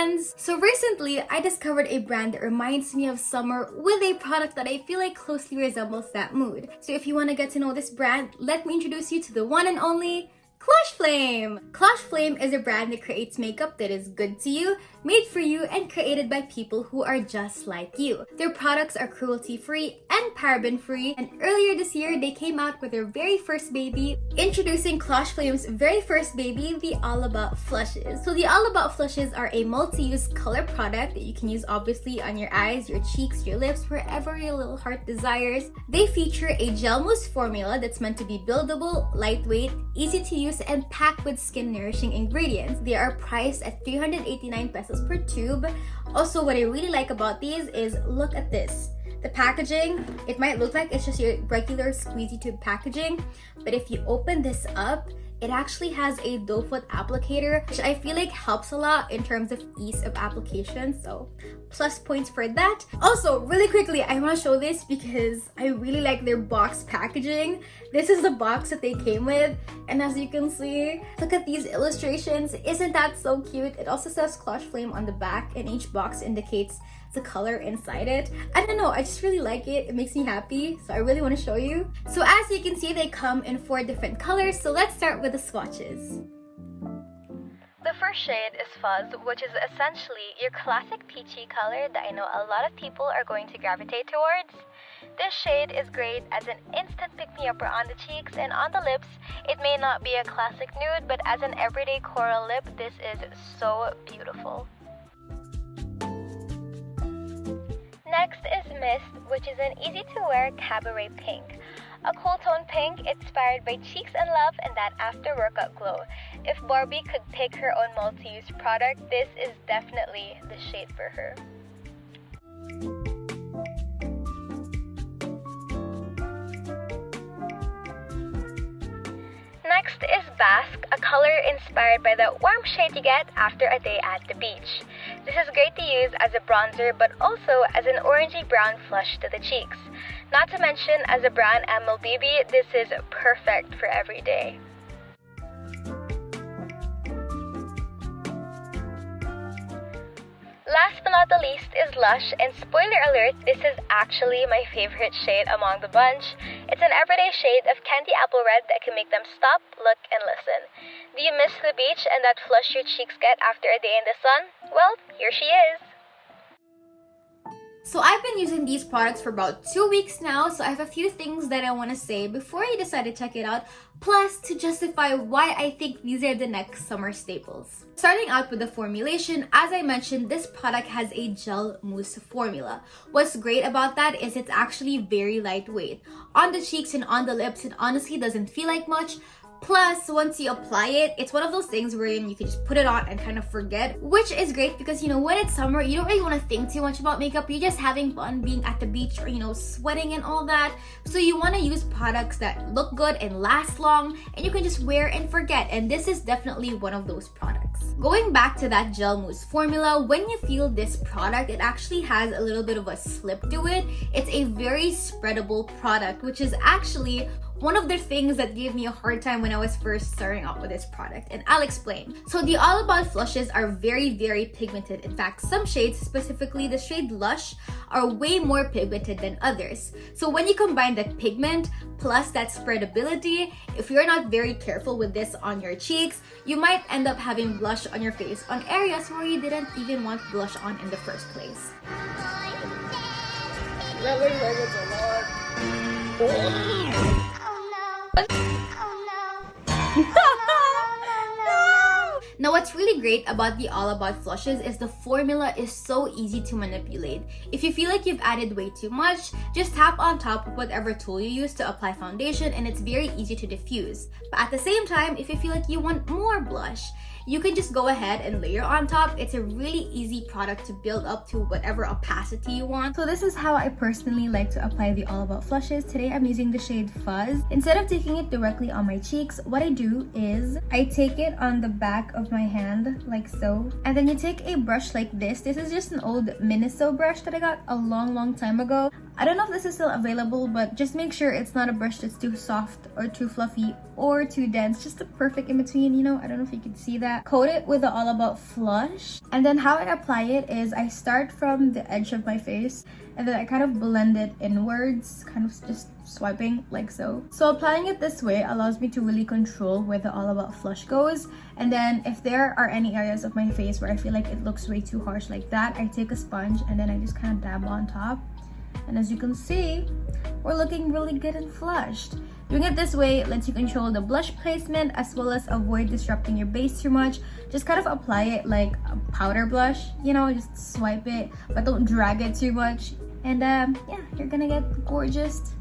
friends! So recently, I discovered a brand that reminds me of summer with a product that I feel like closely resembles that mood. So if you want to get to know this brand, let me introduce you to the one and only ClocheFlame! ClocheFlame is a brand that creates makeup that is good to you, made for you, and created by people who are just like you. Their products are cruelty-free and paraben-free, and earlier this year, they came out with their very first baby, introducing ClocheFlame's very first baby, the All About Flushes. So the All About Flushes are a multi-use color product that you can use obviously on your eyes, your cheeks, your lips, wherever your little heart desires. They feature a gel mousse formula that's meant to be buildable, lightweight, easy to use, and packed with skin nourishing ingredients. They are priced at 389 pesos per tube. Also, what I really like about these is, look at this. The packaging, it might look like it's just your regular squeezy tube packaging, but if you open this up, it actually has a doe foot applicator, which I feel like helps a lot in terms of ease of application, so plus points for that. Also, really quickly, I want to show this because I really like their box packaging. This is the box that they came with, and as you can see, look at these illustrations. Isn't that so cute? It also says ClocheFlame on the back, and each box indicates the color inside it. I don't know, I just really like it. It makes me happy, so I really want to show you. So as you can see, they come in 4 different colors, so let's start with the swatches. The first shade is Fuzz, which is essentially your classic peachy color that I know a lot of people are going to gravitate towards. This shade is great as an instant pick-me-upper on the cheeks, and on the lips, it may not be a classic nude, but as an everyday coral lip, this is so beautiful. Next is Mist, which is an easy-to-wear cabaret pink. A cool tone pink inspired by cheeks and love and that after-workout glow. If Barbie could pick her own multi-use product, this is definitely the shade for her. Next is Basque, a color inspired by the warm shade you get after a day at the beach. This is great to use as a bronzer, but also as an orangey brown flush to the cheeks. Not to mention, as a brown MLBB, this is perfect for every day. Last but not the least is Lush, and spoiler alert, this is actually my favorite shade among the bunch. It's an everyday shade of candy apple red that can make them stop, look, and listen. Do you miss the beach and that flush your cheeks get after a day in the sun? Well, here she is. So I've been using these products for about 2 weeks now, so I have a few things that I want to say before you decide to check it out, plus to justify why I think these are the next summer staples. Starting out with the formulation, as I mentioned, this product has a gel mousse formula. What's great about that is it's actually very lightweight. On the cheeks and on the lips, it honestly doesn't feel like much. Plus, once you apply it, it's one of those things where you can just put it on and kind of forget, which is great because, you know, when it's summer, you don't really want to think too much about makeup. You're just having fun being at the beach or, you know, sweating and all that. So you want to use products that look good and last long and you can just wear and forget. And this is definitely one of those products. Going back to that gel mousse formula, when you feel this product, it actually has a little bit of a slip to it. It's a very spreadable product, which is actually one of the things that gave me a hard time when I was first starting out with this product, and I'll explain. So the All About Flushes are very, very pigmented. In fact, some shades, specifically the shade Lush, are way more pigmented than others. So when you combine that pigment plus that spreadability, if you're not very careful with this on your cheeks, you might end up having blush on your face on areas where you didn't even want blush on in the first place. Now what's really great about the All About Flushes is the formula is so easy to manipulate. If you feel like you've added way too much, just tap on top of whatever tool you use to apply foundation and it's very easy to diffuse. But at the same time, if you feel like you want more blush, you can just go ahead and layer on top. It's a really easy product to build up to whatever opacity you want. So this is how I personally like to apply the All About Flushes. Today I'm using the shade Fuzz. Instead of taking it directly on my cheeks, what I do is I take it on the back of my hand like so. And then you take a brush like this. This is just an old Miniso brush that I got a long time ago. I don't know if this is still available, but just make sure it's not a brush that's too soft or too fluffy or too dense. Just the perfect in between, you know? I don't know if you can see that. Coat it with the All About Flush. And then how I apply it is I start from the edge of my face and then I kind of blend it inwards, kind of just swiping like so. So applying it this way allows me to really control where the All About Flush goes. And then if there are any areas of my face where I feel like it looks way too harsh like that, I take a sponge and then I just kind of dab on top. And as you can see, we're looking really good and flushed. Doing it this way lets you control the blush placement as well as avoid disrupting your base too much. Just kind of apply it like a powder blush, you know, just swipe it, but don't drag it too much. And yeah, you're gonna get gorgeous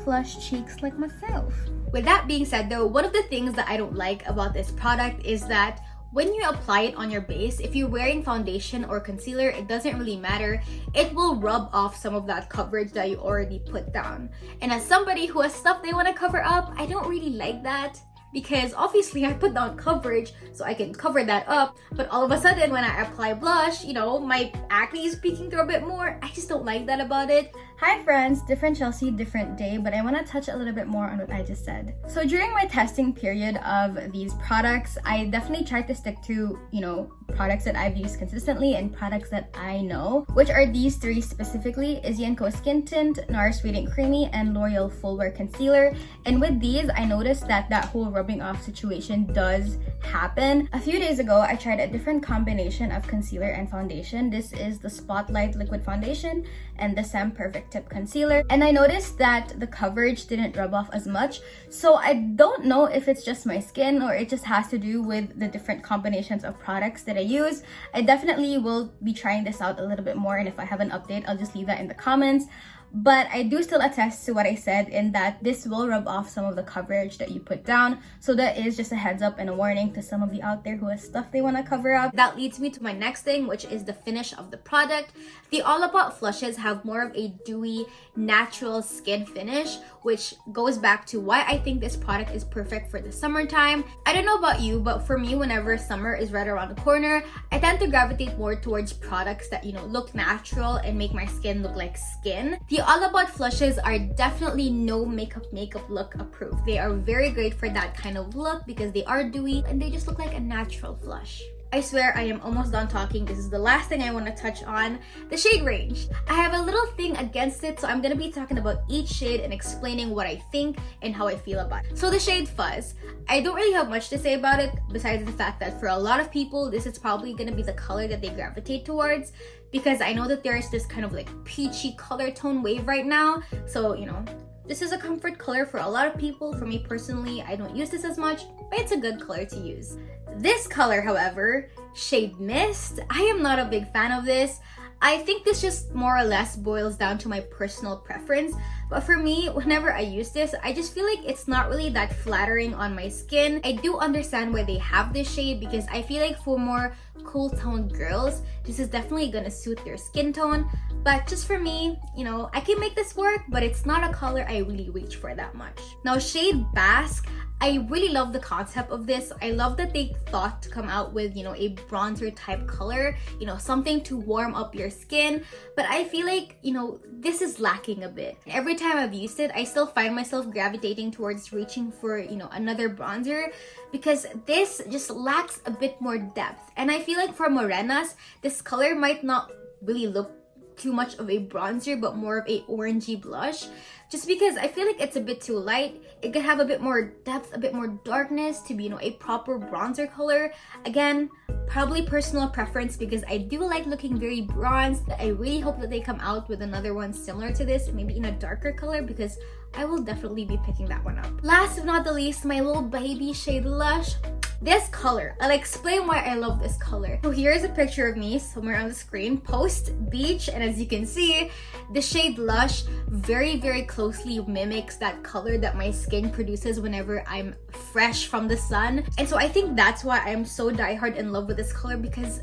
flush cheeks like myself. With that being said though, one of the things that I don't like about this product is that when you apply it on your base, if you're wearing foundation or concealer, it doesn't really matter. It will rub off some of that coverage that you already put down. And as somebody who has stuff they want to cover up, I don't really like that. Because obviously I put down coverage so I can cover that up, but all of a sudden when I apply blush, you know, my acne is peeking through a bit more. I just don't like that about it. Hi friends, different Chelsea, different day, but I want to touch a little bit more on what I just said. So during my testing period of these products, I definitely tried to stick to, you know, products that I've used consistently and products that I know, which are these three specifically: Izzy & Co Skin Tint, NARS Radiant Creamy, and L'Oreal Full Wear Concealer. And with these, I noticed that whole rubbing off situation does happen. A few days ago, I tried a different combination of concealer and foundation. This is the Spotlight Liquid Foundation and the Sam Perfect Tip Concealer. And I noticed that the coverage didn't rub off as much. So I don't know if it's just my skin or it just has to do with the different combinations of products that I use. I definitely will be trying this out a little bit more, and if I have an update, I'll just leave that in the comments. But I do still attest to what I said in that this will rub off some of the coverage that you put down. So that is just a heads up and a warning to some of you out there who has stuff they want to cover up. That leads me to my next thing, which is the finish of the product. The All About Flushes have more of a dewy, natural skin finish, which goes back to why I think this product is perfect for the summertime. I don't know about you, but for me, whenever summer is right around the corner, I tend to gravitate more towards products that, you know, look natural and make my skin look like skin. The All About Flushes are definitely no makeup look approved. They are very great for that kind of look because they are dewy and they just look like a natural flush. I swear I am almost done talking. This is the last thing I want to touch on, the shade range. I have a little thing against it, so I'm going to be talking about each shade and explaining what I think and how I feel about it. So the shade Fuzz, I don't really have much to say about it besides the fact that for a lot of people, this is probably going to be the color that they gravitate towards, because I know that there's this kind of like peachy color tone wave right now. So, you know, this is a comfort color for a lot of people. For me personally, I don't use this as much, but it's a good color to use. This color, however, shade Mist, I am not a big fan of this. I think this just more or less boils down to my personal preference. But for me, whenever I use this, I just feel like it's not really that flattering on my skin. I do understand why they have this shade because I feel like for more cool toned girls, this is definitely gonna suit their skin tone. But just for me, you know, I can make this work, but it's not a color I really reach for that much. Now, shade Basque, I really love the concept of this. I love that they thought to come out with, you know, a bronzer type color, you know, something to warm up your skin. But I feel like, you know, this is lacking a bit. Every time I've used it, I still find myself gravitating towards reaching for, you know, another bronzer because this just lacks a bit more depth. And I feel like for morenas, this color might not really look too much of a bronzer, but more of a orangey blush. Just because I feel like it's a bit too light. It could have a bit more depth, a bit more darkness to be, you know, a proper bronzer color. Again, probably personal preference because I do like looking very bronzed. I really hope that they come out with another one similar to this, maybe in a darker color, because I will definitely be picking that one up. Last but not the least, my little baby shade Lush. This color, I'll explain why I love this color. So here's a picture of me somewhere on the screen, post beach, and as you can see, the shade Lush very, very closely mimics that color that my skin produces whenever I'm fresh from the sun. And so I think that's why I'm so diehard in love with this color, because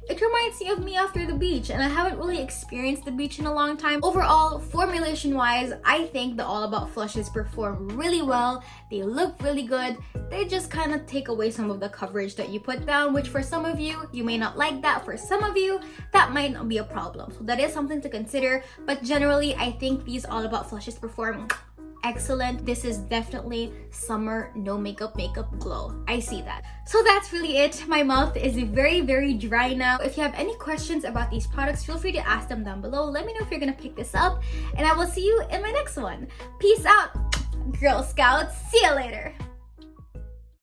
it reminds me of me after the beach, and I haven't really experienced the beach in a long time. Overall, formulation wise, I think the All About flushes perform really well. They look really good. They just kind of take away some of the coverage that you put down, which for some of you, you may not like that. For some of you, that might not be a problem. So that is something to consider. But generally, I think these All About flushes perform excellent. This is definitely summer no makeup glow. I see that. So that's really it. My mouth is very dry now. If you have any questions about these products, feel free to ask them down below. Let me know if you're gonna pick this up, and I will see you in my next one. Peace out, Girl Scouts. See you later.